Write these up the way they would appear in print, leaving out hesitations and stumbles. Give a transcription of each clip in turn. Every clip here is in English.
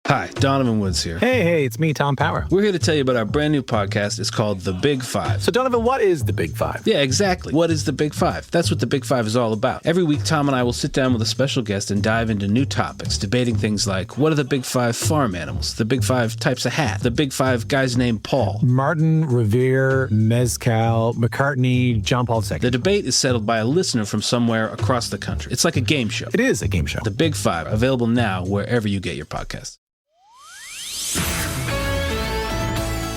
Hi, Donovan Woods here. Hey, it's me, Tom Power. We're here to tell you about our brand new podcast. It's called The Big Five. So, Donovan, what is The Big Five? Yeah, exactly. What is The Big Five? That's what The Big Five is all about. Every week, Tom and I will sit down with a special guest and dive into new topics, debating things like, what are the Big Five farm animals? The Big Five types of hat? The Big Five guys named Paul? Martin, Revere, Mezcal, McCartney, John Paul II. The debate is settled by a listener from somewhere across the country. It's like a game show. It is a game show. The Big Five, available now wherever you get your podcasts.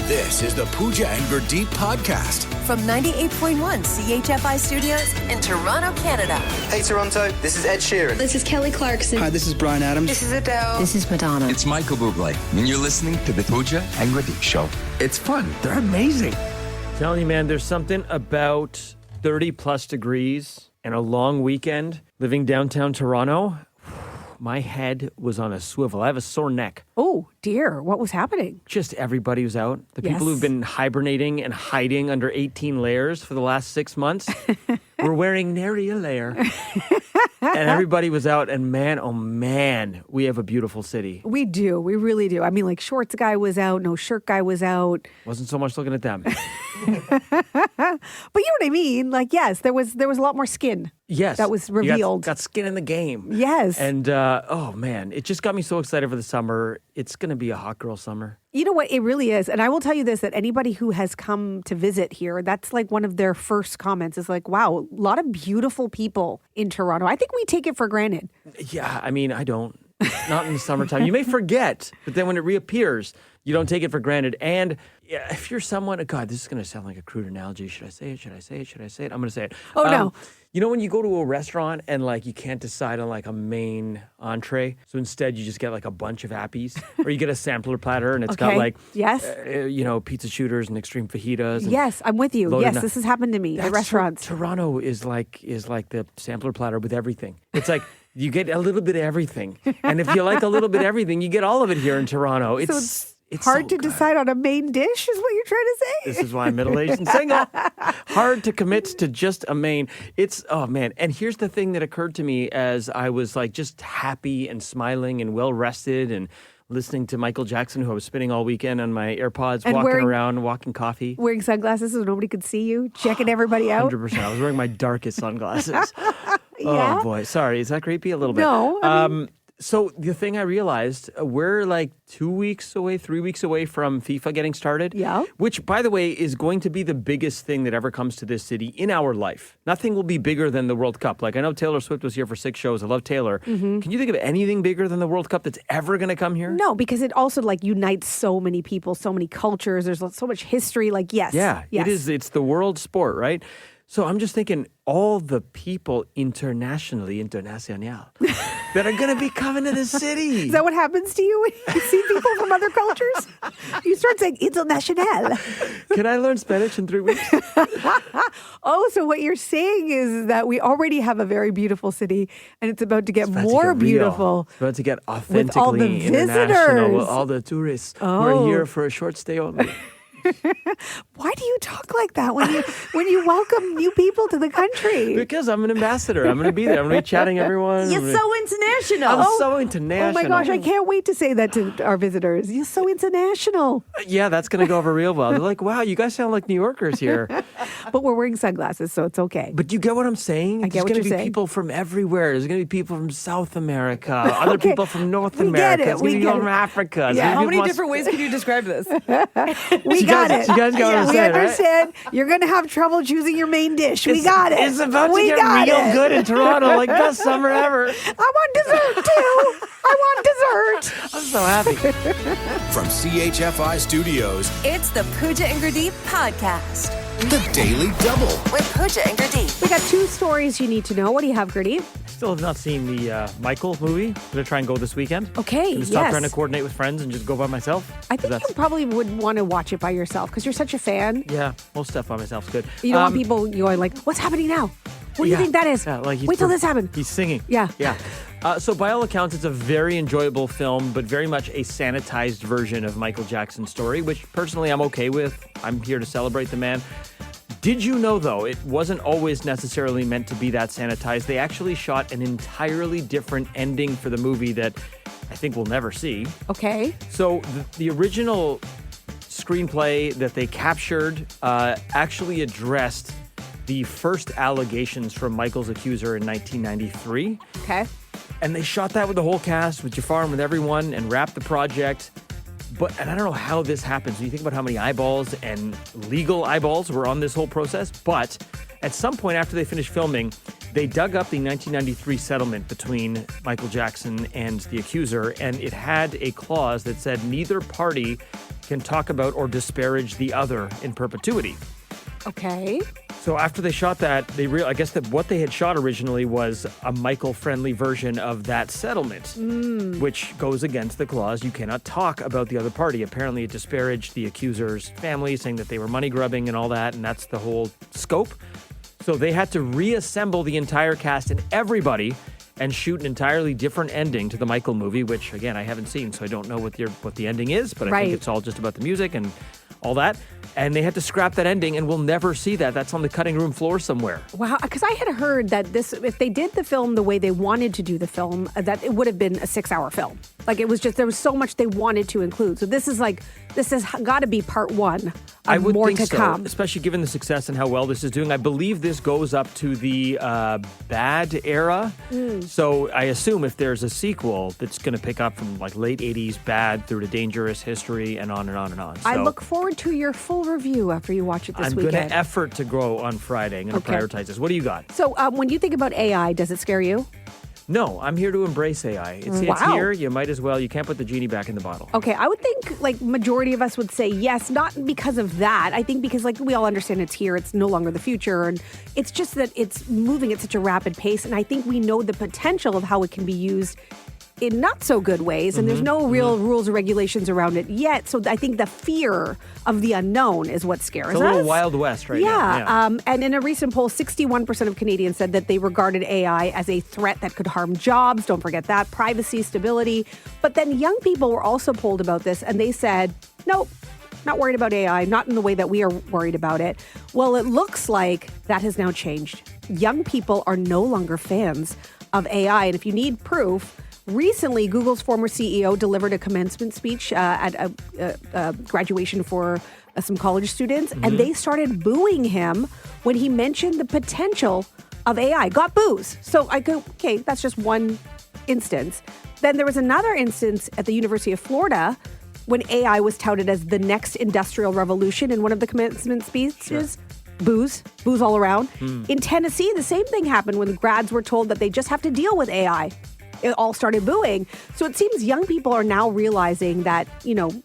This is the Pooja and Gurdeep podcast. From 98.1 CHFI Studios in Toronto, Canada. Hey Toronto, this is Ed Sheeran. This is Kelly Clarkson. Hi, this is Bryan Adams. This is Adele. This is Madonna. It's Michael Bublé, and you're listening to the Pooja and Gurdeep Show. It's fun. They're amazing. Telling you, man, there's something about 30 plus degrees and a long weekend living downtown Toronto. My head was on a swivel. I have a sore neck. Oh, dear. What was happening? Just everybody was out. The people who've been hibernating and hiding under 18 layers for the last 6 months were wearing nary a layer. And everybody was out. And man, oh man, we have a beautiful city. We do. We really do. I mean, like, shorts guy was out. No shirt guy was out. Wasn't so much looking at them. But you know what I mean? Like, yes, there was a lot more skin. Yes. That was revealed. Got skin in the game. Yes. And, oh man, it just got me so excited for the summer. It's going to be a hot girl summer. You know what? It really is. And I will tell you this, that anybody who has come to visit here, that's like one of their first comments is like, wow, a lot of beautiful people in Toronto. I think we take it for granted. Yeah, I mean, I don't. Not in the summertime. You may forget, but then when it reappears, you don't take it for granted. And if you're someone, God, this is going to sound like a crude analogy. Should I say it? Should I say it? Should I say it? I'm going to say it. Oh, no. You know when you go to a restaurant and like you can't decide on like a main entree, so instead you just get like a bunch of appies, or you get a sampler platter and it's got like pizza shooters and extreme fajitas. And yes, I'm with you. Yes, this has happened to me at restaurants. Toronto is like the sampler platter with everything. It's like you get a little bit of everything, and if you like a little bit of everything, you get all of it here in Toronto. It's hard so to decide on a main dish is what you're trying to say. This is why I'm middle-aged and single. Hard to commit to just a main. Oh man. And here's the thing that occurred to me as I was like just happy and smiling and well-rested and listening to Michael Jackson, who I was spinning all weekend on my AirPods, and walking around, walking coffee. Wearing sunglasses so nobody could see you, checking everybody out. 100%. I was wearing my darkest sunglasses. Yeah? Oh boy. Sorry. Is that creepy? A little bit. No. I mean, so the thing I realized, we're like 3 weeks away from FIFA getting started. Yeah. Which, by the way, is going to be the biggest thing that ever comes to this city in our life. Nothing will be bigger than the World Cup. Like, I know Taylor Swift was here for 6 shows. I love Taylor. Mm-hmm. Can you think of anything bigger than the World Cup that's ever going to come here? No, because it also like unites so many people, so many cultures. There's so much history. Like, yes. Yeah, yes. It is. It's the world sport, right? So I'm just thinking all the people international, that are going to be coming to the city. Is that what happens to you when you see people from other cultures? You start saying international. Can I learn Spanish in 3 weeks? Oh, so what you're saying is that we already have a very beautiful city and it's about to get more beautiful. It's about to get authentically with all the international visitors. with all the tourists who are here for a short stay only. Why do you talk like that when you welcome new people to the country? Because I'm an ambassador. I'm going to be there. I'm going to be chatting everyone. You're so international. I'm so international. Oh my gosh, I can't wait to say that to our visitors. You're so international. Yeah, that's going to go over real well. They're like, wow, you guys sound like New Yorkers here. But we're wearing sunglasses, so it's okay. But you get what I'm saying? I get what you're saying. There's going to be people from everywhere. There's going to be people from South America, other people from North America. There's going to be people from Africa. Yeah. How many different ways can you describe this? We got it. You guys got what I'm saying, we understand. Right? You're going to have trouble choosing your main dish. We got it. It's about to get real good in Toronto, like best summer ever. I want dessert, too. I want dessert. I'm so happy. From CHFI Studios, it's the Pooja and Gurdeep podcast. The Daily Double. With Pooja and Gurdeep. We got 2 stories you need to know. What do you have, Gurdeep? Still have not seen the Michael movie. I'm going to try and go this weekend. Okay, yes. Stop trying to coordinate with friends and just go by myself. I think you probably would want to watch it by yourself because you're such a fan. Yeah, most stuff by myself is good. You don't want people going like, what's happening now? What do you think that is? Yeah, like wait till this happens. He's singing. Yeah. Yeah. So by all accounts, it's a very enjoyable film, but very much a sanitized version of Michael Jackson's story, which personally I'm okay with. I'm here to celebrate the man. Did you know, though, it wasn't always necessarily meant to be that sanitized? They actually shot an entirely different ending for the movie that I think we'll never see. Okay. So the original screenplay that they captured actually addressed the first allegations from Michael's accuser in 1993. Okay. And they shot that with the whole cast, with Jafar and with everyone, and wrapped the project. And I don't know how this happens. When you think about how many eyeballs and legal eyeballs were on this whole process. But at some point after they finished filming, they dug up the 1993 settlement between Michael Jackson and the accuser, and it had a clause that said neither party can talk about or disparage the other in perpetuity. Okay. So after they shot that, I guess that what they had shot originally was a Michael-friendly version of that settlement, which goes against the clause you cannot talk about the other party. Apparently, it disparaged the accuser's family, saying that they were money grubbing and all that, and that's the whole scope. So they had to reassemble the entire cast and everybody and shoot an entirely different ending to the Michael movie, which, again, I haven't seen, so I don't know what the ending is, but I think it's all just about the music and all that. And they had to scrap that ending, and we'll never see that. That's on the cutting room floor somewhere. Wow, because I had heard that if they did the film the way they wanted to do the film, that it would have been a 6-hour film. Like, it was just, there was so much they wanted to include. So this has got to be part one I of would more think to so, come. especially given the success and how well this is doing. I believe this goes up to the bad era. So I assume if there's a sequel that's going to pick up from like late 80s bad through to dangerous history and on and on and on. So I look forward to your full review after you watch it this weekend. I'm going to effort to grow on Friday. I'm going to prioritize this. What do you got? So when you think about AI, does it scare you? No, I'm here to embrace AI. It's here. You might as well. You can't put the genie back in the bottle. Okay, I would think like majority of us would say yes, not because of that. I think because like we all understand it's here, it's no longer the future, and it's just that it's moving at such a rapid pace. And I think we know the potential of how it can be used in not so good ways, and there's no real rules or regulations around it yet. So I think the fear of the unknown is what scares us. It's a little Wild West right now. Yeah. And in a recent poll, 61% of Canadians said that they regarded AI as a threat that could harm jobs. Don't forget that. Privacy, stability. But then young people were also polled about this, and they said, nope, not worried about AI, not in the way that we are worried about it. Well, it looks like that has now changed. Young people are no longer fans of AI. And if you need proof, recently, Google's former CEO delivered a commencement speech at a graduation for some college students, and they started booing him when he mentioned the potential of AI. Got boos. So I go, okay, that's just one instance. Then there was another instance at the University of Florida when AI was touted as the next industrial revolution in one of the commencement speeches. Booze all around. In Tennessee, the same thing happened when the grads were told that they just have to deal with AI. It all started booing. So it seems young people are now realizing that,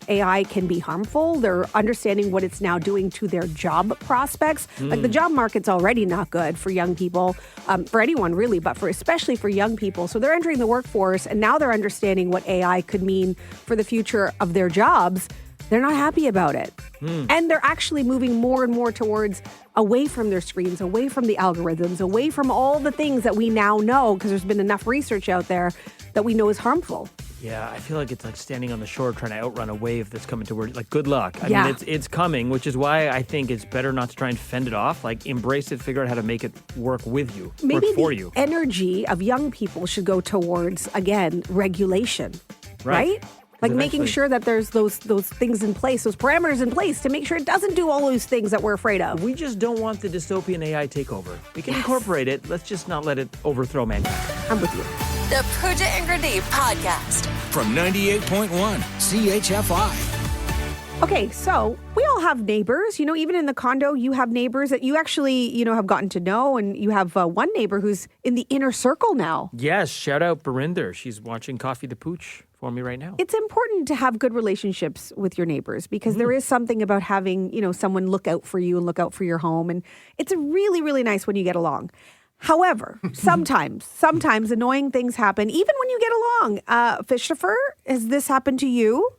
AI can be harmful. They're understanding what it's now doing to their job prospects. Like the job market's already not good for young people, for anyone really, but especially for young people. So they're entering the workforce, and now they're understanding what AI could mean for the future of their jobs. They're not happy about it. And they're actually moving more and more towards away from their screens, away from the algorithms, away from all the things that we now know, because there's been enough research out there that we know is harmful. Yeah, I feel like it's like standing on the shore trying to outrun a wave that's coming toward. Like, good luck. I mean, it's coming, which is why I think it's better not to try and fend it off. Like, embrace it, figure out how to make it work with you, Maybe work for you. Energy of young people should go towards, again, regulation, right? Like making sure that there's those things in place, those parameters in place to make sure it doesn't do all those things that we're afraid of. We just don't want the dystopian AI takeover. We can incorporate it. Let's just not let it overthrow mankind. I'm with you. The Pooja and Gurdeep podcast. From 98.1 CHFI. Okay, so we all have neighbors. Even in the condo, you have neighbors that you actually, have gotten to know. And you have one neighbor who's in the inner circle now. Yes, shout out Barinder. She's watching Coffee the Pooch for me right now. It's important to have good relationships with your neighbors because there is something about having, someone look out for you and look out for your home. And it's really, really nice when you get along. However, sometimes annoying things happen, even when you get along. Fishtopher, has this happened to you?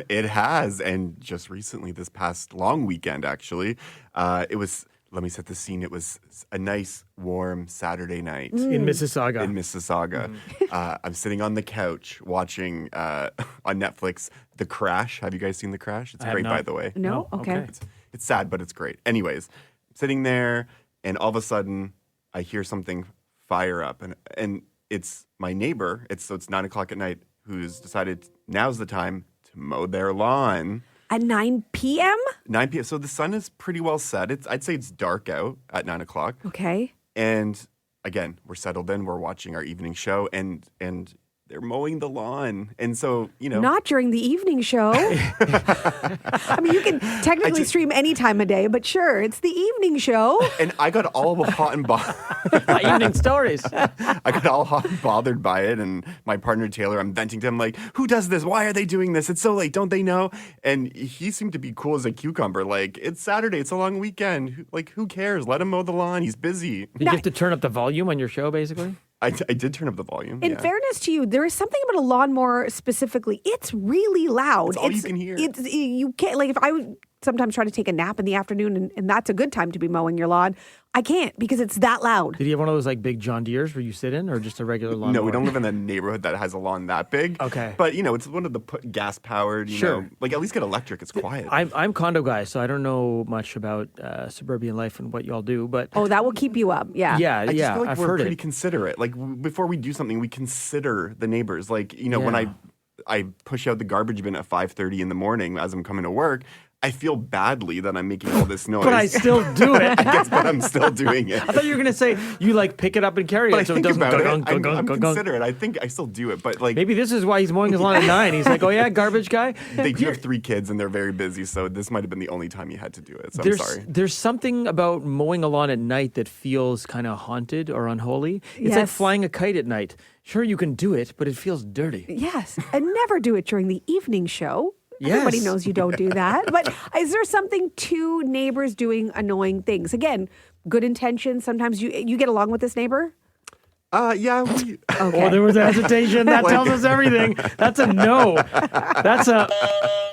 It has, and just recently, this past long weekend, actually, it was. Let me set the scene. It was a nice, warm Saturday night in Mississauga. I'm sitting on the couch watching on Netflix The Crash. Have you guys seen The Crash? It's great, by the way. No? Okay. It's sad, but it's great. Anyways, sitting there, and all of a sudden, I hear something fire up, and it's my neighbor. It's 9 o'clock at night, who's decided now's the time to mow their lawn. At 9 p.m.? 9 p.m. So the sun is pretty well set. I'd say it's dark out at 9 o'clock. Okay. And again, we're settled in. We're watching our evening show, and they're mowing the lawn. And so, Not during the evening show. I mean, you can technically stream any time of day, but sure, it's the evening show. And I got all hot and bothered. Evening stories. I got all hot and bothered by it. And my partner, Taylor, I'm venting to him like, who does this? Why are they doing this? It's so late. Don't they know? And he seemed to be cool as a cucumber. Like, it's Saturday. It's a long weekend. Who cares? Let him mow the lawn. He's busy. Did you have to turn up the volume on your show, basically? I did turn up the volume. In fairness to you, there is something about a lawnmower specifically. It's really loud. It's all you can hear. You can't, if I would sometimes try to take a nap in the afternoon, and that's a good time to be mowing your lawn, I can't because it's that loud. Did you have one of those big John Deeres where you sit in, or just a regular lawnmower? No, we don't live in a neighborhood that has a lawn that big. Okay. But, it's one of the gas powered, Sure. at least get electric. It's quiet. I'm condo guy, so I don't know much about suburban life and what y'all do, but... Oh, that will keep you up. Yeah. I just feel like I've we're heard pretty it. considerate. Before we do something, we consider the neighbors. When I push out the garbage bin at 5:30 in the morning as I'm coming to work, I feel badly that I'm making all this noise. But I still do it. But I'm still doing it. I thought you were going to say you pick it up and carry But it so I it think doesn't about it. I'm go. considerate. I think I still do it, but Maybe this is why he's mowing his lawn at 9. He's like, oh yeah, garbage guy. They do have 3 kids and they're very busy, so this might have been the only time you had to do it. So I'm sorry. There's something about mowing a lawn at night that feels kind of haunted or unholy. It's like flying a kite at night. Sure, you can do it, but it feels dirty. Yes, and never do it during the evening show. Yes. Everybody knows you don't do that. But is there something to neighbors doing annoying things? Again, good intentions. Sometimes you get along with this neighbor? Yeah. Okay. Oh, there was hesitation. That tells us everything. That's a no. That's a...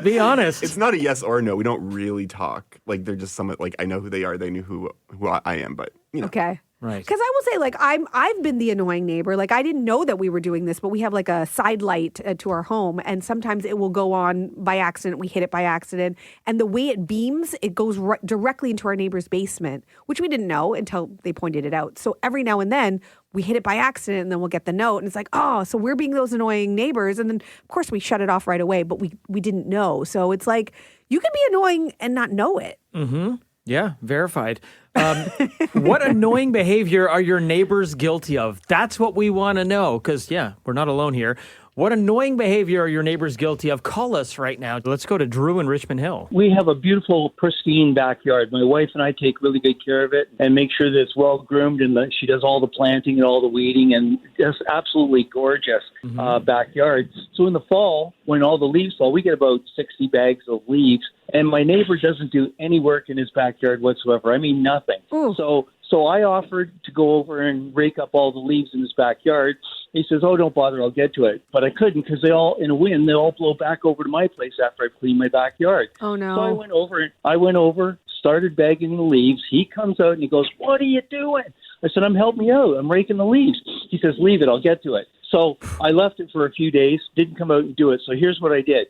Be honest. It's not a yes or a no. We don't really talk. They're just somewhat I know who they are. They knew who I am, but Okay. Right. Because I will say, I've been the annoying neighbor. I didn't know that we were doing this, but we have a side light to our home, and sometimes it will go on by accident. We hit it by accident, and the way it beams, it goes directly into our neighbor's basement, which we didn't know until they pointed it out. So every now and then, we hit it by accident, and then we'll get the note, and it's oh, so we're being those annoying neighbors, and then of course we shut it off right away, but we didn't know. So it's you can be annoying and not know it. Mm-hmm. Yeah, verified. What annoying behavior are your neighbors guilty of? That's what we want to know, because, we're not alone here. What annoying behavior are your neighbors guilty of? Call us right now. Let's go to Drew in Richmond Hill. We have a beautiful, pristine backyard. My wife and I take really good care of it and make sure that it's well groomed, and that she does all the planting and all the weeding, and just absolutely gorgeous backyard. So in the fall, when all the leaves fall, we get about 60 bags of leaves, and my neighbor doesn't do any work in his backyard whatsoever. I mean, nothing. Ooh. So I offered to go over and rake up all the leaves in his backyard. He says, oh, don't bother, I'll get to it. But I couldn't because they all blow back over to my place after I clean my backyard. Oh, no. So I went over, started bagging the leaves. He comes out and he goes, what are you doing? I said, I'm helping you out. I'm raking the leaves. He says, leave it, I'll get to it. So I left it for a few days, didn't come out and do it. So here's what I did.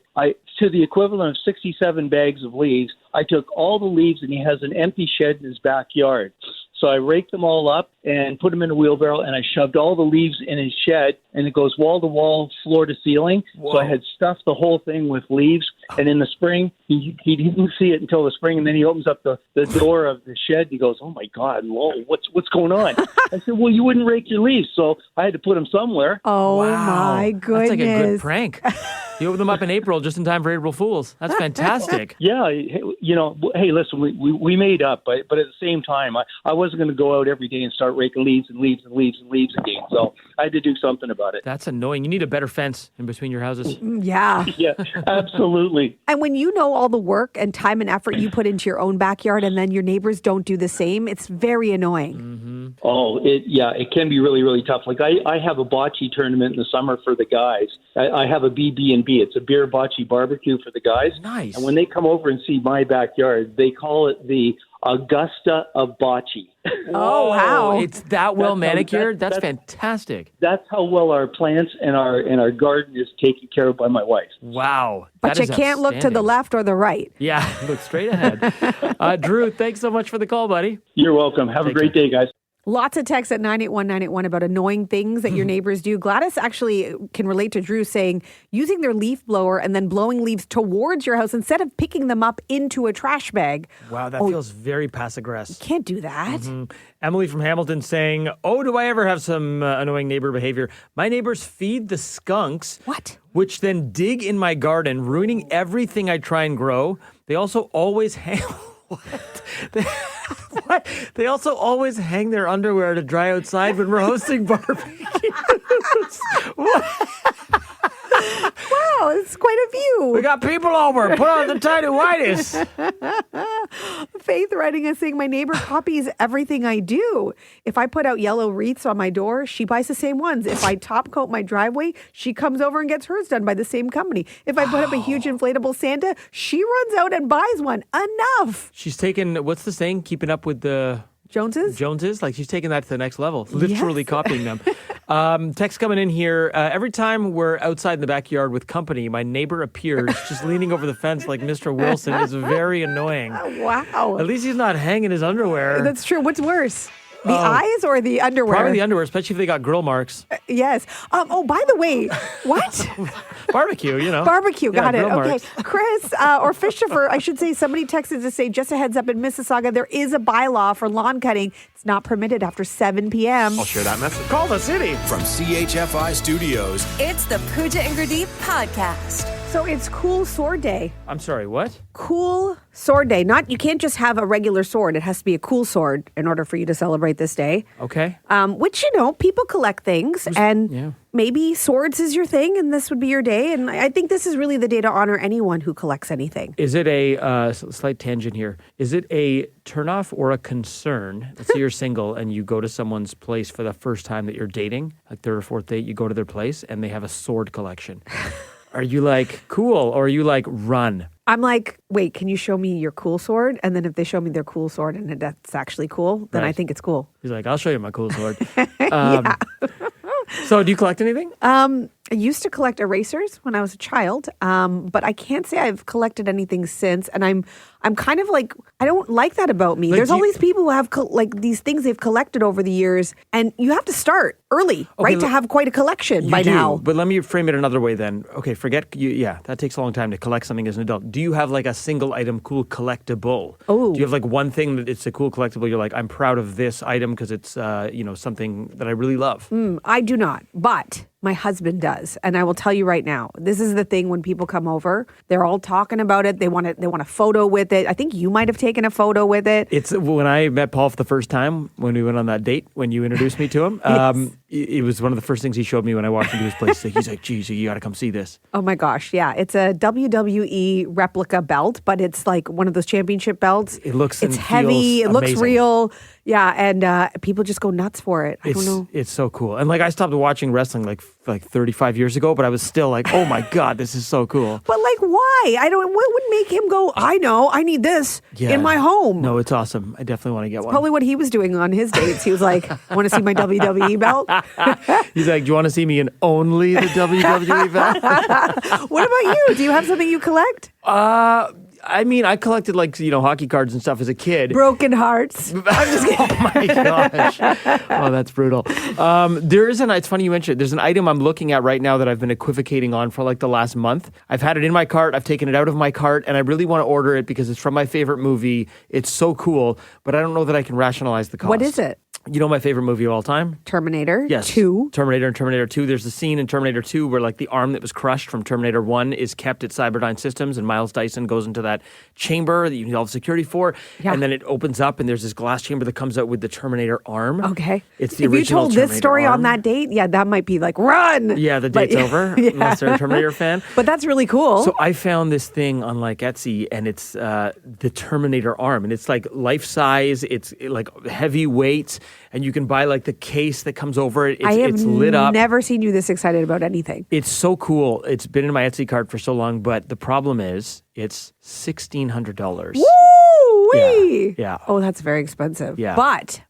To the equivalent of 67 bags of leaves, I took all the leaves, and he has an empty shed in his backyard. So I raked them all up and put them in a wheelbarrow, and I shoved all the leaves in his shed, and it goes wall to wall, floor to ceiling. Whoa. So I had stuffed the whole thing with leaves. And in the spring, he didn't see it until the spring, and then he opens up the door of the shed. He goes, oh, my God, whoa, what's going on? I said, well, you wouldn't rake your leaves, so I had to put them somewhere. Oh, wow. My goodness. That's a good prank. You open them up in April just in time for April Fools. That's fantastic. Yeah, hey, listen, we made up, but at the same time, I wasn't going to go out every day and start raking leaves again. So I had to do something about it. That's annoying. You need a better fence in between your houses. Yeah. Yeah, absolutely. And when you know all the work and time and effort you put into your own backyard, and then your neighbors don't do the same, it's very annoying. Mm-hmm. Oh, it can be really, really tough. I have a bocce tournament in the summer for the guys. I have a BB&B. It's a beer bocce barbecue for the guys. Nice. And when they come over and see my backyard, they call it the Augusta of Bocce. Oh, wow. It's that well That's how- manicured? that's- That's fantastic. That's how well our plants and our garden is taken care of by my wife. Wow. But That you is can't look to the outstanding. left or the right. Yeah, look straight ahead. Drew, thanks so much for the call, buddy. You're welcome. Have a great day, guys. Lots of texts at 981-981 about annoying things that your neighbors do. Gladys actually can relate to Drew saying using their leaf blower and then blowing leaves towards your house instead of picking them up into a trash bag. Wow, that feels very passive-aggressive. Can't do that. Emily from Hamilton saying, oh, do I ever have some annoying neighbor behavior? My neighbors feed the skunks. What? Which then dig in my garden, ruining everything I try and grow. They also always hang... What? They also always hang their underwear to dry outside when we're hosting barbecues. What? Wow, it's quite a view. We got people over. Put on the tidy whities. Faith writing us saying, my neighbor copies everything I do. If I put out yellow wreaths on my door, she buys the same ones. If I top coat my driveway, she comes over and gets hers done by the same company. If I put up a huge inflatable Santa, she runs out and buys one. Enough. She's taken, what's the saying? Keeping up with the... Joneses? Like she's taking that to the next level, literally copying them. Text coming in here. Every time we're outside in the backyard with company, my neighbor appears just leaning over the fence like Mr. Wilson. Is very annoying. Wow. At least he's not hanging his underwear. That's true. What's worse? The eyes or the underwear? Probably the underwear, especially if they got grill marks. Yes. Oh, by the way, what? Barbecue, you know. Barbecue, got it. grill Okay. marks. Chris, or Fishtopher, I should say, somebody texted to say, just a heads up, in Mississauga, there is a bylaw for lawn cutting. It's not permitted after 7 p.m. I'll share that message. Call the city. From CHFI Studios, It's the Pooja and Gurdeep podcast. So it's Cool Sword Day. I'm sorry, what? Cool Sword Day. You can't just have a regular sword. It has to be a cool sword in order for you to celebrate this day. Okay. Which, people collect things, and maybe swords is your thing, and this would be your day. And I think this is really the day to honor anyone who collects anything. Is it a slight tangent here? Is it a turnoff or a concern? Let's say you're single and you go to someone's place for the first time that you're dating, like third or fourth date, you go to their place and they have a sword collection. Are you like, cool, or are you like, run? I'm like, wait, can you show me your cool sword? And then if they show me their cool sword and that's actually cool, then I think it's cool. He's like, I'll show you my cool sword. Yeah. So do you collect anything? I used to collect erasers when I was a child, but I can't say I've collected anything since. And I'm kind of like, I don't like that about me. Like, There's all these people who have these things they've collected over the years, and you have to start early, right, to have quite a collection by now. But let me frame it another way then. Okay, forget you. Yeah, that takes a long time to collect something as an adult. Do you have like a single item cool collectible? Oh. Do you have like one thing that it's a cool collectible? You're like, I'm proud of this item because it's something that I really love. I do not, but my husband does, and I will tell you right now, this is the thing when people come over, they're all talking about it. They want a photo with it. I think you might have taken a photo with it. It's when I met Paul for the first time, when we went on that date, when you introduced me to him. Yes. It was one of the first things he showed me when I walked into his place. He's like, geez, you got to come see this. Oh my gosh, yeah. It's a WWE replica belt, but it's like one of those championship belts. It looks It's and heavy. feels It looks amazing. real. Yeah, and people just go nuts for it. I don't know. It's so cool. And like I stopped watching wrestling like 35 years ago, but I was still like, oh my God, this is so cool. But like, why? What would make him go, I know, I need this in my home? No, it's awesome. I definitely want to get one. Probably what he was doing on his dates. He was like, want to see my WWE belt? He's like, do you want to see me in only the WWE belt? What about you? Do you have something you collect? I mean, I collected like, hockey cards and stuff as a kid. Broken hearts. I'm just kidding. Oh my gosh. Oh, that's brutal. It's funny you mentioned it. There's an item I'm looking at right now that I've been equivocating on for like the last month. I've had it in my cart. I've taken it out of my cart and I really want to order it because it's from my favorite movie. It's so cool, but I don't know that I can rationalize the cost. What is it? You know my favorite movie of all time? Terminator. Yes. 2. Terminator and Terminator 2. There's the scene in Terminator 2 where like the arm that was crushed from Terminator 1 is kept at Cyberdyne Systems and Miles Dyson goes into that chamber that you need all the security for. Yeah. And then it opens up and there's this glass chamber that comes out with the Terminator arm. Okay. It's the if you original told Terminator this story arm. on that date, yeah, that might be like, run. Yeah, the date's over unless they're a Terminator fan. But that's really cool. So I found this thing on like Etsy and it's the Terminator arm and it's like life size. It's like heavy weight and you can buy like the case that comes over it. It's lit up. Never seen you this excited about anything. It's so cool. It's been in my Etsy cart for so long, but the problem is it's $1,600. Woo! Whee! Yeah. Oh, that's very expensive. Yeah. But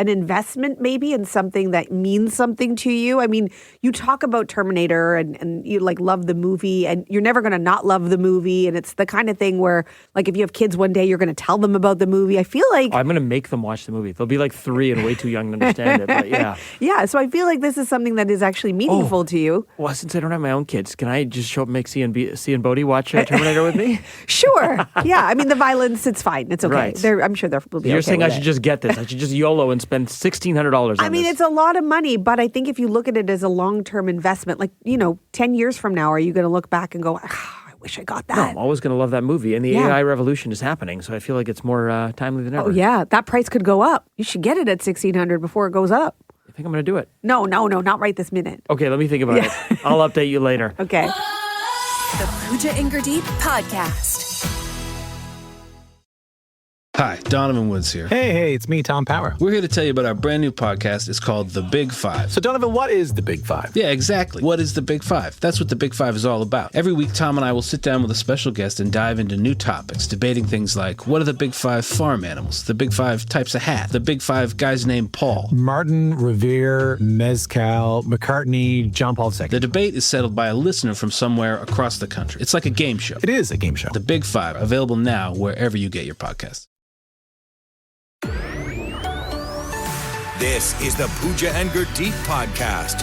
an investment maybe in something that means something to you. I mean, you talk about Terminator and you like love the movie and you're never going to not love the movie. And it's the kind of thing where like if you have kids one day, you're going to tell them about the movie. I feel like... I'm going to make them watch the movie. They'll be like 3 and way too young to understand it. But yeah. Yeah. So I feel like this is something that is actually meaningful to you. Well, since I don't have my own kids, can I just show up and make C and Bodie watch Terminator with me? Sure. Yeah. I mean, the violence, it's fine. It's okay. Right. I'm sure there will be You're okay saying with I should it. just get this. I should just YOLO and spend $1,600 on I mean, this. it's a lot of money, but I think if you look at it as a long-term investment, like, 10 years from now, are you going to look back and go, I wish I got that? No, I'm always going to love that movie. And the Yeah. AI revolution is happening, so I feel like it's more timely than ever. Oh, yeah. That price could go up. You should get it at $1,600 before it goes up. I think I'm going to do it. No, not right this minute. Okay, let me think about it. I'll update you later. Okay. The Pooja and Gurdeep Podcast. Hi, Donovan Woods here. Hey, it's me, Tom Power. We're here to tell you about our brand new podcast. It's called The Big Five. So, Donovan, what is the Big Five? Yeah, exactly. What is the Big Five? That's what the Big Five is all about. Every week, Tom and I will sit down with a special guest and dive into new topics, debating things like what are the Big Five farm animals, the Big Five types of hat, the Big Five guys named Paul. Martin, Revere, Mezcal, McCartney, John Paul II. The debate is settled by a listener from somewhere across the country. It's like a game show. It is a game show. The Big Five, available now wherever you get your podcasts. This is the Pooja and Gurdeep Podcast.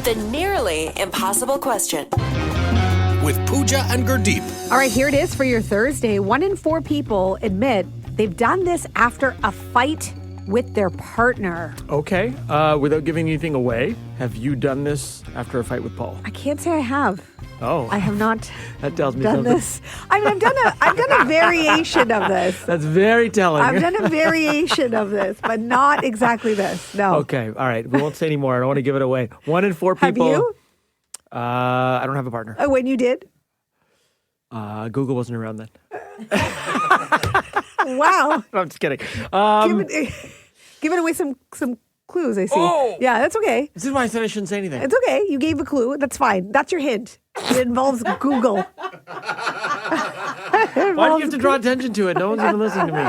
The nearly impossible question. With Pooja and Gurdeep. All right, here it is for your Thursday. 1 in 4 people admit they've done this after a fight with their partner. Okay, without giving anything away, have you done this after a fight with Paul? I can't say I have. Oh. I have not That tells me done something. this. I mean, I've done a variation of this. That's very telling. I've done a variation of this, but not exactly this. No. Okay, all right. We won't say any more. I don't want to give it away. 1 in 4 Have people. you? I don't have a partner. When you did? Google wasn't around then. Wow. No, I'm just kidding. Giving away some clues, I see. Oh! Yeah, that's okay. This is why I said I shouldn't say anything. It's okay. You gave a clue. That's fine. That's your hint. It involves Google. Why do you have to draw attention to it? No one's even listening to me.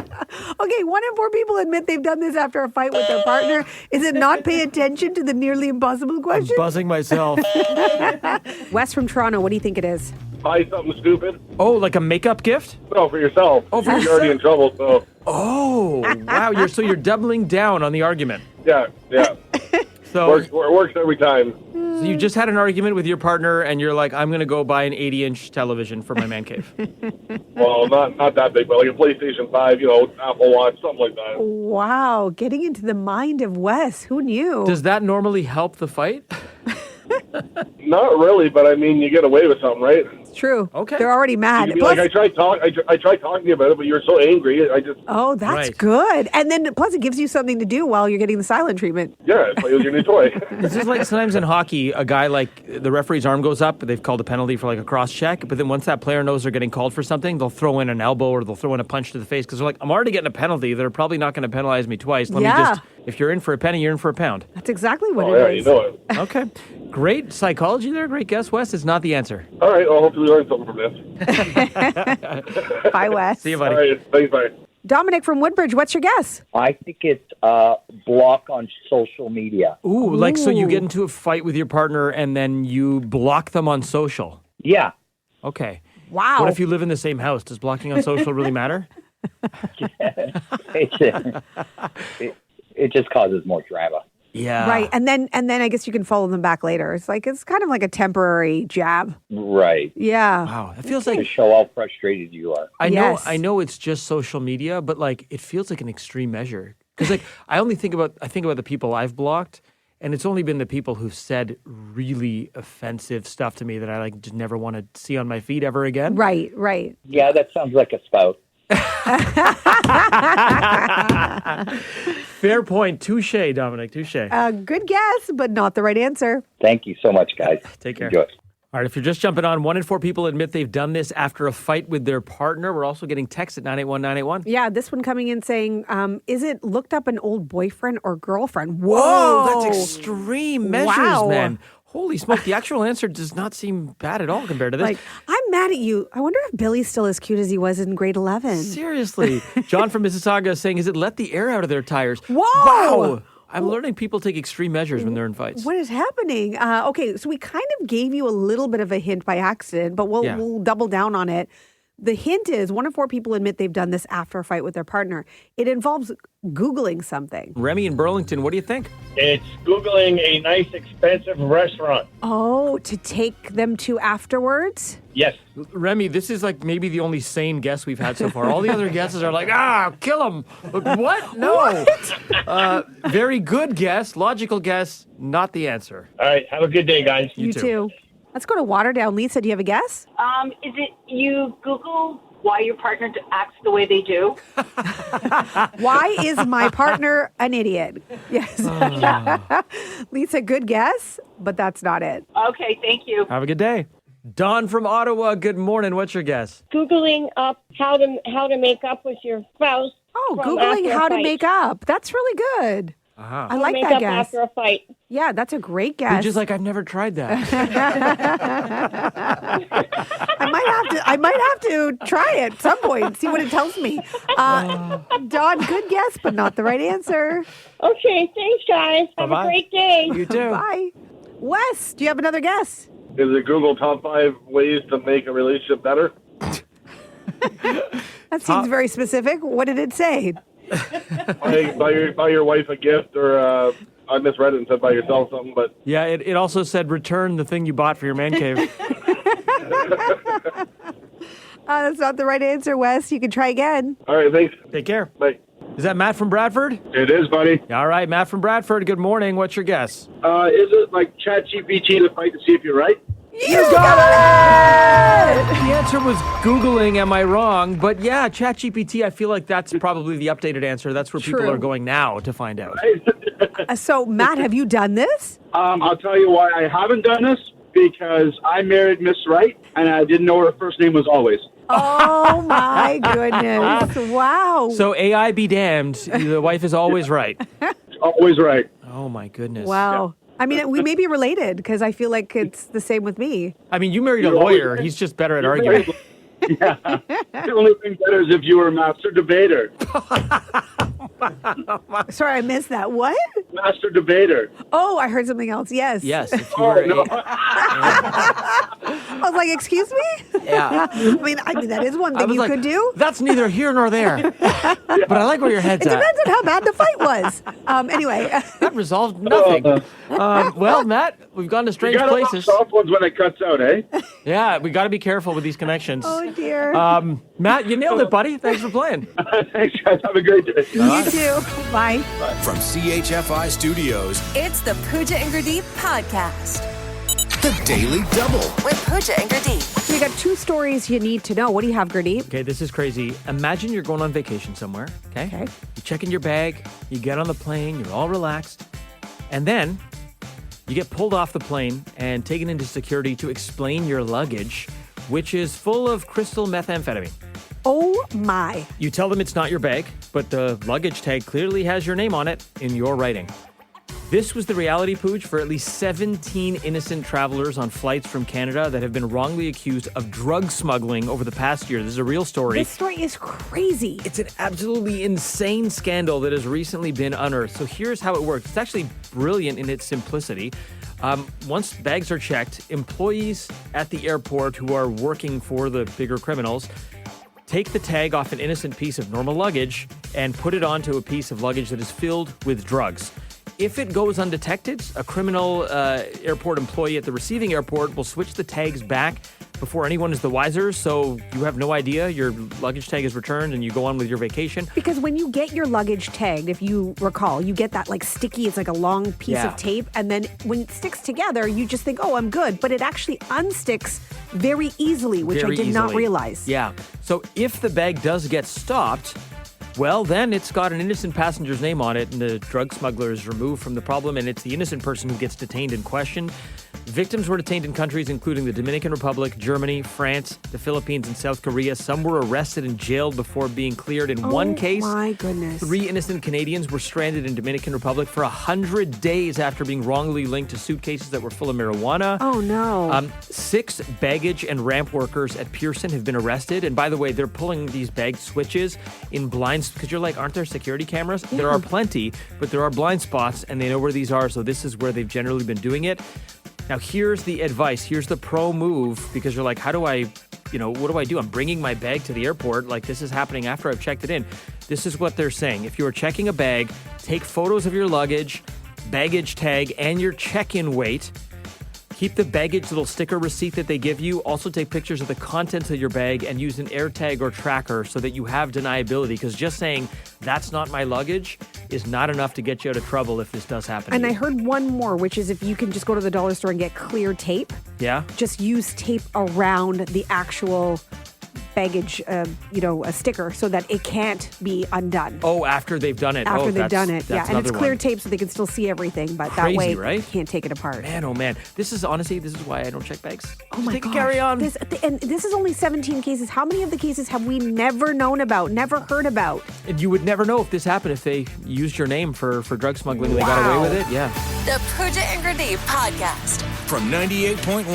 Okay, 1 in 4 people admit they've done this after a fight with their partner. Is it not pay attention to the nearly impossible I'm question? buzzing myself. Wes from Toronto, what do you think it is? Buy something stupid. Oh, like a makeup gift? No, for yourself. Oh, for You're already in trouble, so. Oh, wow. You're doubling down on the argument. Yeah. So Works every time. So you just had an argument with your partner, and you're like, I'm going to go buy an 80-inch television for my man cave. Well, not that big, but like a PlayStation 5, Apple Watch, something like that. Wow, getting into the mind of Wes. Who knew? Does that normally help the fight? Not really, but I mean, you get away with something, right? It's true. Okay. They're already mad. You'd be Plus- like, I tried talking to you about it, but you were so angry. I just Oh, that's Right. good. And then plus it gives you something to do while you're getting the silent treatment. play with your new toy. This is like sometimes in hockey, a guy like the referee's arm goes up, they've called a penalty for like a cross check, but then once that player knows they're getting called for something, they'll throw in an elbow or they'll throw in a punch to the face because they're like, I'm already getting a penalty. They're probably not going to penalize me twice. Let me just, if you're in for a penny, you're in for a pound. That's exactly what Oh, it yeah, is. you know it. Okay. Great psychology there. Great guess, Wes. It's not the answer. All right, well, hopefully we learn something from this. Bye, Wes. See you, All buddy. right, thanks, bye. Dominic from Woodbridge, what's your guess? I think it's block on social media. Ooh, like so you get into a fight with your partner and then you block them on social. Yeah. Okay. Wow. What if you live in the same house? Does blocking on social really matter? It just causes more drama. Yeah. Right. And then I guess you can follow them back later. It's kind of like a temporary jab. Right. Yeah. Wow. It feels To like show how frustrated you are. I know it's just social media, but like it feels like an extreme measure. Because like I think about the people I've blocked, and it's only been the people who've said really offensive stuff to me that I like just never want to see on my feed ever again. Right, right. Yeah, that sounds like a spouse. Fair point. Touche, Dominic. Touche. Good guess, but not the right answer. Thank you so much, guys. Take care. Enjoy. All right, if you're just jumping on, 1 in 4 people admit they've done this after a fight with their partner. We're also getting text at 981-981. Yeah, this one coming in saying, is it looked up an old boyfriend or girlfriend? Whoa, Whoa, that's extreme measures, Wow. man. Holy smoke, the actual answer does not seem bad at all compared to this. Like, I'm I'm mad at you. I wonder if Billy's still as cute as he was in grade 11. Seriously. John from Mississauga is saying, is it let the air out of their tires? Whoa! Wow. I'm learning people take extreme measures when they're in fights. What is happening? Okay, so we kind of gave you a little bit of a hint by accident, but we'll double down on it. The hint is 1 in 4 people admit they've done this after a fight with their partner. It involves Googling something. Remy in Burlington, what do you think? It's Googling a nice, expensive restaurant. Oh, to take them to afterwards? Yes. Remy, this is like maybe the only sane guess we've had so far. All the other guesses are like, kill him. What? No. What? Very good guess, logical guess, not the answer. All right. Have a good day, guys. You too. Let's go to Waterdown. Lisa, do you have a guess? Is it you Google why your partner acts the way they do? Why is my partner an idiot? Yes. Lisa, good guess, but that's not it. Okay, thank you. Have a good day. Don from Ottawa, good morning. What's your guess? Googling up how to make up with your spouse. Oh, Googling how to make up. That's really good. Uh-huh. I like make that up guess. after a fight. Yeah, that's a great guess. Just like I've never tried that. I might have to try it at some point, see what it tells me. Dawn, good guess, but not the right answer. Okay, thanks, guys. Have Bye-bye. a great day. You too. Bye. Wes, do you have another guess? Is it Google top 5 ways to make a relationship better? That seems very specific. What did it say? buy your wife a gift, or I misread it and said buy yourself something, but Yeah, it also said return the thing you bought for your man cave. That's not the right answer, Wes. You can try again. all right, thanks. Take care. Bye. Is that Matt from Bradford? It is, buddy. All right, Matt from Bradford, good morning. What's your guess? Is it like ChatGPT to fight to see if you're right? You got it! The answer was Googling, am I wrong? But yeah, ChatGPT, I feel like that's probably the updated answer. That's where people True. are going now to find out. So, Matt, have you done this? I'll tell you why I haven't done this, because I married Miss Right, and I didn't know her first name was always. Oh, my goodness. Wow. So AI be damned, the wife is always right. Always right. Oh, my goodness. Wow. I mean, we may be related because I feel like it's the same with me. I mean, you married a lawyer. He's just better at arguing. Yeah. The only thing better is if you were a master debater. Sorry, I missed that. What? Master debater. Oh, I heard something else. Yes. Yes. If you were I was like, excuse me? Yeah. I mean, that is one thing you could do. That's neither here nor there. But I like where your head's It at. depends on how bad the fight was. Anyway. That resolved nothing. Well, Matt, we've gone to strange You gotta places. love soft ones when it cuts out, eh? Yeah, we got to be careful with these connections. Oh, dear. Matt, you nailed it, buddy. Thanks for playing. Thanks, guys. Have a great day. You too. Bye. From CHFI Studios, It's the Pooja and Gurdeep podcast. the Daily Double. With Pooja and Gurdeep. We got 2 stories you need to know. What do you have, Gurdeep? Okay, this is crazy. Imagine you're going on vacation somewhere, okay? You check in your bag, you get on the plane, you're all relaxed, and then you get pulled off the plane and taken into security to explain your luggage, which is full of crystal methamphetamine. Oh, my. You tell them it's not your bag, but the luggage tag clearly has your name on it in your writing. This was the reality, Pooch, for at least 17 innocent travelers on flights from Canada that have been wrongly accused of drug smuggling over the past year. This is a real story. This story is crazy. It's an absolutely insane scandal that has recently been unearthed. So here's how it works. It's actually brilliant in its simplicity. Once bags are checked, employees at the airport who are working for the bigger criminals take the tag off an innocent piece of normal luggage and put it onto a piece of luggage that is filled with drugs. If it goes undetected, a criminal airport employee at the receiving airport will switch the tags back before anyone is the wiser, so you have no idea. Your luggage tag is returned and you go on with your vacation. Because when you get your luggage tagged, if you recall, you get that like sticky, it's like a long piece of tape, and then when it sticks together, you just think, oh, I'm good, but it actually unsticks very easily, which I did not realize. Yeah, so if the bag does get stopped, well, then it's got an innocent passenger's name on it, and the drug smuggler is removed from the problem, and it's the innocent person who gets detained and questioned. Victims were detained in countries including the Dominican Republic, Germany, France, the Philippines, and South Korea. Some were arrested and jailed before being cleared. In one case, my goodness. 3 innocent Canadians were stranded in Dominican Republic for 100 days after being wrongly linked to suitcases that were full of marijuana. Oh, no. 6 baggage and ramp workers at Pearson have been arrested. And by the way, they're pulling these bag switches in blinds because you're like, aren't there security cameras? Yeah. There are plenty, but there are blind spots and they know where these are. So this is where they've generally been doing it. Now, here's the advice. Here's the pro move because you're like, how do I, what do I do? I'm bringing my bag to the airport. Like, this is happening after I've checked it in. This is what they're saying. If you are checking a bag, take photos of your luggage, baggage tag, and your check-in weight. Keep the baggage little sticker receipt that they give you. Also take pictures of the contents of your bag and use an AirTag or tracker so that you have deniability. Because just saying, that's not my luggage is not enough to get you out of trouble if this does happen. And I heard one more, which is if you can just go to the dollar store and get clear tape. Yeah? Just use tape around the actual baggage, a sticker so that it can't be undone. Oh, after they've done it. After they've done it, yeah. And it's clear tape so they can still see everything, but Crazy, that way right? you can't take it apart. Man, oh man. This is why I don't check bags. Oh my gosh. Carry on. This is only 17 cases. How many of the cases have we never known about, never heard about? And you would never know if this happened if they used your name for drug smuggling and they got away with it. Yeah. The Pooja and Gurdeep podcast. From 98.1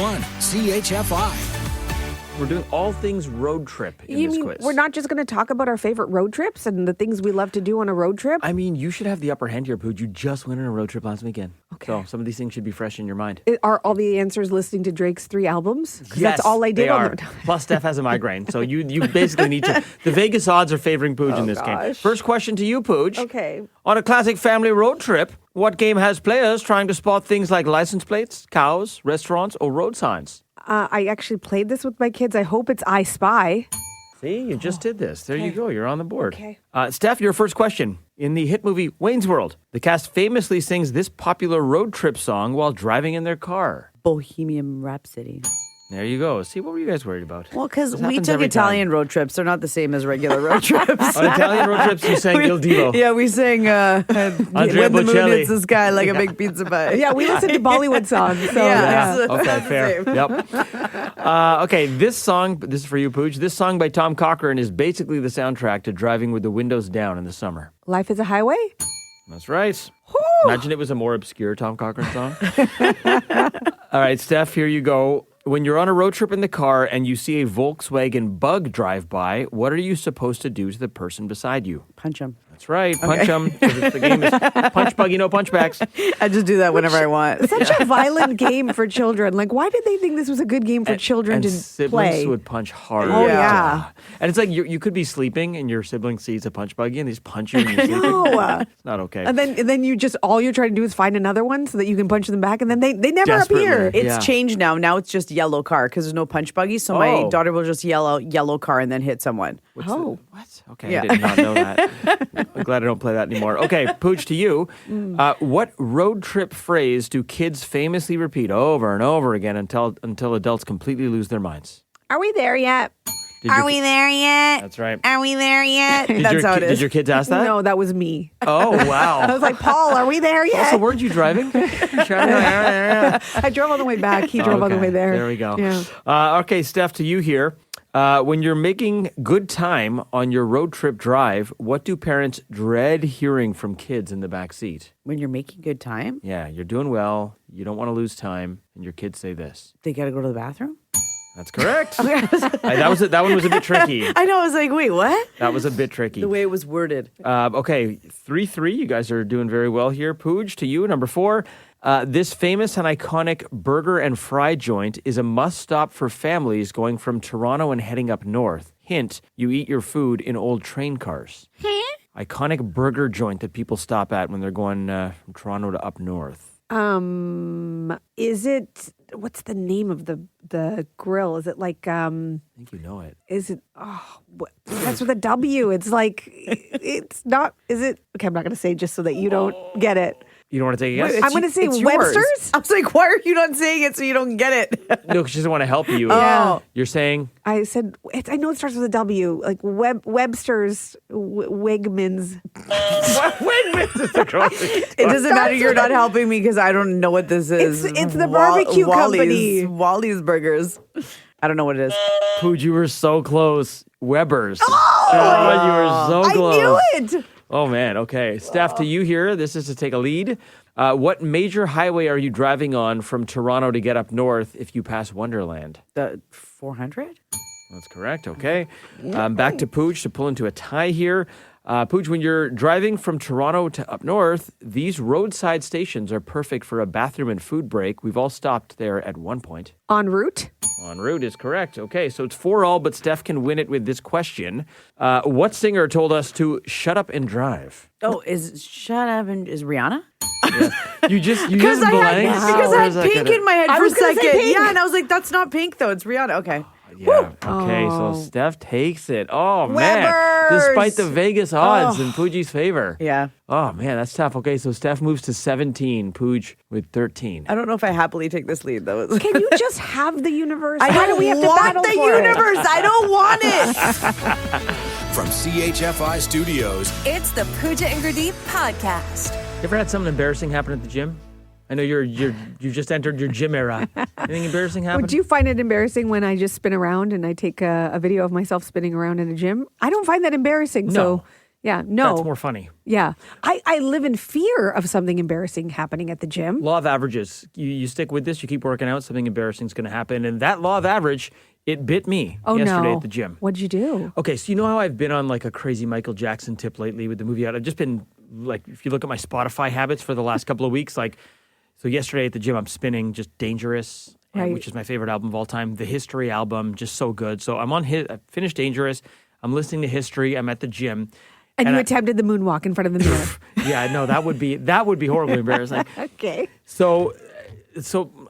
CHFI. We're doing all things road trip in You this mean quiz. we're not just going to talk about our favorite road trips and the things we love to do on a road trip? I mean, you should have the upper hand here, Pooj. You just went on a road trip last weekend. Okay. So some of these things should be fresh in your mind. Are all the answers listening to Drake's 3 albums? Because Yes, that's all I did they on are. Plus, Steph has a migraine. So you basically need to... The Vegas odds are favoring Pooj in this game. First question to you, Pooj. Okay. On a classic family road trip, what game has players trying to spot things like license plates, cows, restaurants, or road signs? I actually played this with my kids. I hope it's I Spy. See, you just did this. There you go. You're on the board. Okay. Steph, your first question. In the hit movie Wayne's World, the cast famously sings this popular road trip song while driving in their car. Bohemian Rhapsody. There you go. See, what were you guys worried about? Well, because This we happens took every Italian road trips. They're not the same as regular road trips. On Italian road trips, you sang Il Divo. Yeah, we sang When the Moon Hits the Sky like a big pizza pie. Yeah, we listened to Bollywood songs. So Yeah. Okay, fair. Yep. Okay, this song, this is for you, Pooj. This song by Tom Cochrane is basically the soundtrack to Driving with the Windows Down in the summer. Life is a Highway? That's right. Imagine it was a more obscure Tom Cochrane song. All right, Steph, here you go. When you're on a road trip in the car and you see a Volkswagen Bug drive by, what are you supposed to do to the person beside you? Punch him. That's right. Punch them. The game is punch buggy, no punchbacks. I just do that whenever I want. Such a violent game for children. Like, why did they think this was a good game for children to siblings play? would punch hard. Oh, yeah. And it's like you could be sleeping and your sibling sees a punch buggy and they just punch you when you're sleeping. No. It's not okay. And then you just, all you're trying to do is find another one so that you can punch them back, and then they never appear. It's changed now. Now it's just yellow car because there's no punch buggy. So my daughter will just yell out yellow car and then hit someone. What? Okay, Yeah. I did not know that. I'm glad I don't play that anymore. Okay, Pooj, to you. What road trip phrase do kids famously repeat over and over again until adults completely lose their minds? Are we there yet? Are we there yet? That's right. Are we there yet? Did That's your how it ki- is. Did your kids ask that? No, that was me. Oh, wow. I was like, Paul, are we there yet? Also, weren't you driving? I drove all the way back. He drove all the way there. There we go. Yeah. Okay, Steph, to you here. When you're making good time on your road trip drive, what do parents dread hearing from kids in the back seat? When you're making good time, Yeah, you're doing well. You don't want to lose time. And your kids say this. they got to go to the bathroom. That's correct. That one was a bit tricky. I know. I was like, wait, what? That was a bit tricky. The way it was worded. Okay, 3-3. You guys are doing very well here. Pooj, to you. Number 4. This famous and iconic burger and fry joint is a must-stop for families going from Toronto and heading up north. Hint, you eat your food in old train cars. Iconic burger joint that people stop at when they're going from Toronto to up north. Is it, what's the name of the grill? Is it like, I think you know it. is it, that's with a W. It's like, it's not, is it, okay, I'm not going to say just so that you don't get it. You don't want to take a guess? I'm going to say It's yours. Webster's. I was like, why are you not saying it so you don't get it? No, she doesn't want to help you. Oh. You're saying? I said, I know it starts with a W, like Webster's, Wegmans. Wegmans is the grocery store. It doesn't matter. You're not helping me because I don't know what this is. It's the barbecue company. Wally's Burgers. I don't know what it is. Pooja, you were so close. Weber's. Oh! You were so close. I knew it. Oh, man. Okay. Steph, to you here. This is to take a lead. What major highway are you driving on from Toronto to get up north if you pass Wonderland? The 400? That's correct. Okay. Back to Pooja to pull into a tie here. Pooja, when you're driving from Toronto to up north, these roadside stations are perfect for a bathroom and food break. We've all stopped there at one point. En route? En route is correct. Okay, so it's 4-all, but Steph can win it with this question. What singer told us to shut up and drive? Oh, is Rihanna? You just Because I blanked? had Pink in my head I for a was gonna say second. Pink. Yeah, and I was like, that's not Pink though. It's Rihanna. Okay. Yeah. Okay, so Steph takes it. Oh, man. Weber's. Despite the Vegas odds in Pooja's favor. Yeah. Oh, man, that's tough. Okay, so Steph moves to 17, Pooja with 13. I don't know if I happily take this lead though. Can you just have the universe? I Why don't do we have to want battle the for it? universe. I don't want it. From CHFI Studios, It's the Pooja and Gurdeep podcast. You ever had something embarrassing happen at the gym? I know you just entered your gym era. Anything embarrassing happen? Would you find it embarrassing when I just spin around and I take a video of myself spinning around in a gym? I don't find that embarrassing. No. So, yeah, no. That's more funny. Yeah. I live in fear of something embarrassing happening at the gym. Law of averages. You stick with this, you keep working out, something embarrassing is going to happen. And that law of average, it bit me yesterday at the gym. What'd you do? Okay, so you know how I've been on like a crazy Michael Jackson tip lately with the movie out? I've just been like, if you look at my Spotify habits for the last couple of weeks, like, so yesterday at the gym, I'm spinning just Dangerous, which is my favorite album of all time. The History album, just so good. So I'm on I finished Dangerous. I'm listening to History. I'm at the gym. And you attempted the moonwalk in front of the mirror. Yeah, no, that would be horribly embarrassing. Okay. So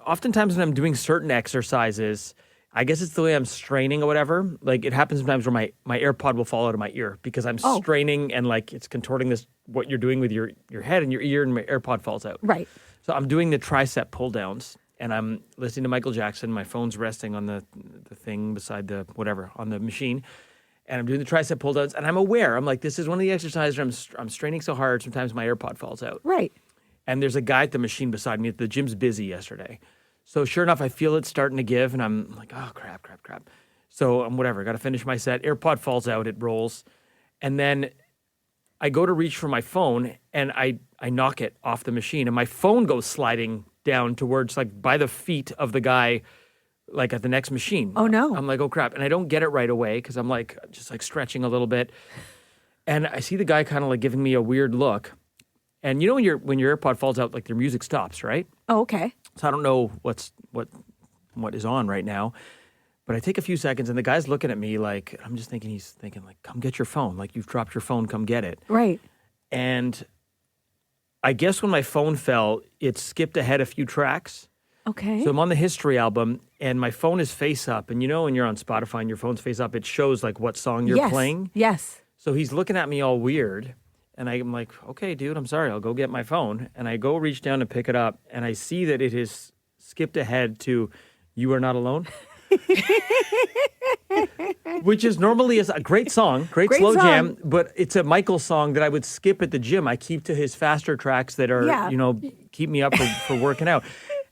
oftentimes when I'm doing certain exercises, I guess it's the way I'm straining or whatever. Like it happens sometimes where my AirPod will fall out of my ear because I'm straining and like it's contorting what you're doing with your head and your ear, and my AirPod falls out. Right. So I'm doing the tricep pull downs and I'm listening to Michael Jackson. My phone's resting on the thing beside on the machine. And I'm doing the tricep pull downs and I'm aware. I'm like, this is one of the exercises where I'm straining so hard, sometimes my AirPod falls out. Right. And there's a guy at the machine beside me. The gym's busy yesterday. So sure enough, I feel it starting to give and I'm like, oh, crap. So I'm whatever, got to finish my set. AirPod falls out, it rolls. And then I go to reach for my phone and I knock it off the machine and my phone goes sliding down towards like by the feet of the guy like at the next machine. Oh no. I'm like, oh crap. And I don't get it right away because I'm like just like stretching a little bit. And I see the guy kind of like giving me a weird look. And you know when your AirPod falls out, like their music stops, right? Oh, okay. So I don't know what is on right now. But I take a few seconds and the guy's looking at me like, I'm just thinking, he's thinking like, come get your phone. Like you've dropped your phone, come get it. Right. And I guess when my phone fell, it skipped ahead a few tracks. Okay. So I'm on the History album and my phone is face up. And you know when you're on Spotify and your phone's face up, it shows like what song you're playing. Yes. So he's looking at me all weird. And I'm like, okay, dude, I'm sorry. I'll go get my phone. And I go reach down to pick it up. And I see that it has skipped ahead to You Are Not Alone. Which is normally a great song, great slow jam, but it's a Michael song that I would skip at the gym. I keep to his faster tracks that are, keep me up for working out.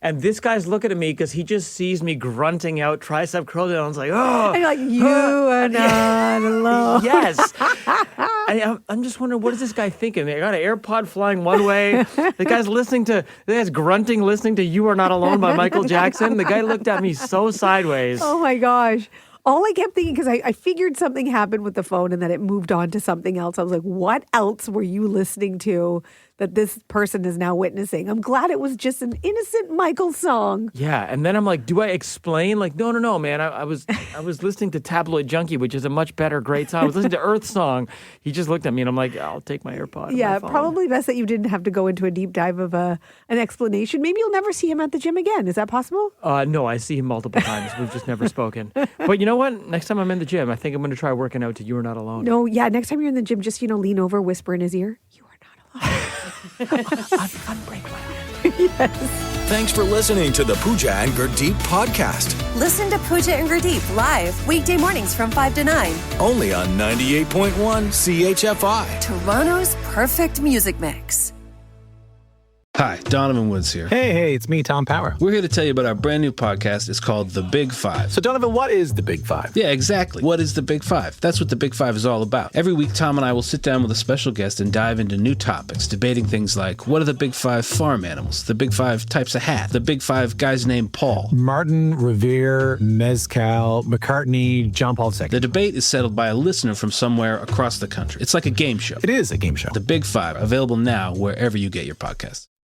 And this guy's looking at me because he just sees me grunting out tricep curl downs like, oh. And you're like, you are not alone. Yes. I'm just wondering, what is this guy thinking? I got an AirPod flying one way. The guy's grunting, listening to You Are Not Alone by Michael Jackson. The guy looked at me so sideways. Oh my gosh. All I kept thinking, because I figured something happened with the phone and that it moved on to something else. I was like, what else were you listening to that this person is now witnessing? I'm glad it was just an innocent Michael song. Yeah, and then I'm like, do I explain? Like, no, man. I was listening to Tabloid Junkie, which is a much better, great song. I was listening to Earth Song. He just looked at me and I'm like, I'll take my AirPod. And Yeah, my phone. probably best that you didn't have to go into a deep dive of an explanation. Maybe you'll never see him at the gym again. Is that possible? No, I see him multiple times. We've just never spoken. But you know what? Next time I'm in the gym, I think I'm going to try working out to You Are Not Alone. No, yeah. Next time you're in the gym, just, lean over, whisper in his ear, You are not alone. Thanks for listening to the Pooja and Gurdeep podcast. Listen to Pooja and Gurdeep live weekday mornings from 5 to 9. Only on 98.1 CHFI. Toronto's perfect music mix. Hi, Donovan Woods here. Hey, it's me, Tom Power. We're here to tell you about our brand new podcast. It's called The Big Five. So, Donovan, what is the Big Five? Yeah, exactly. What is the Big Five? That's what the Big Five is all about. Every week, Tom and I will sit down with a special guest and dive into new topics, debating things like what are the Big Five farm animals, the Big Five types of hat, the Big Five guys named Paul, Martin, Revere, Mezcal, McCartney, John Paul II. The debate is settled by a listener from somewhere across the country. It's like a game show. It is a game show. The Big Five, available now wherever you get your podcasts.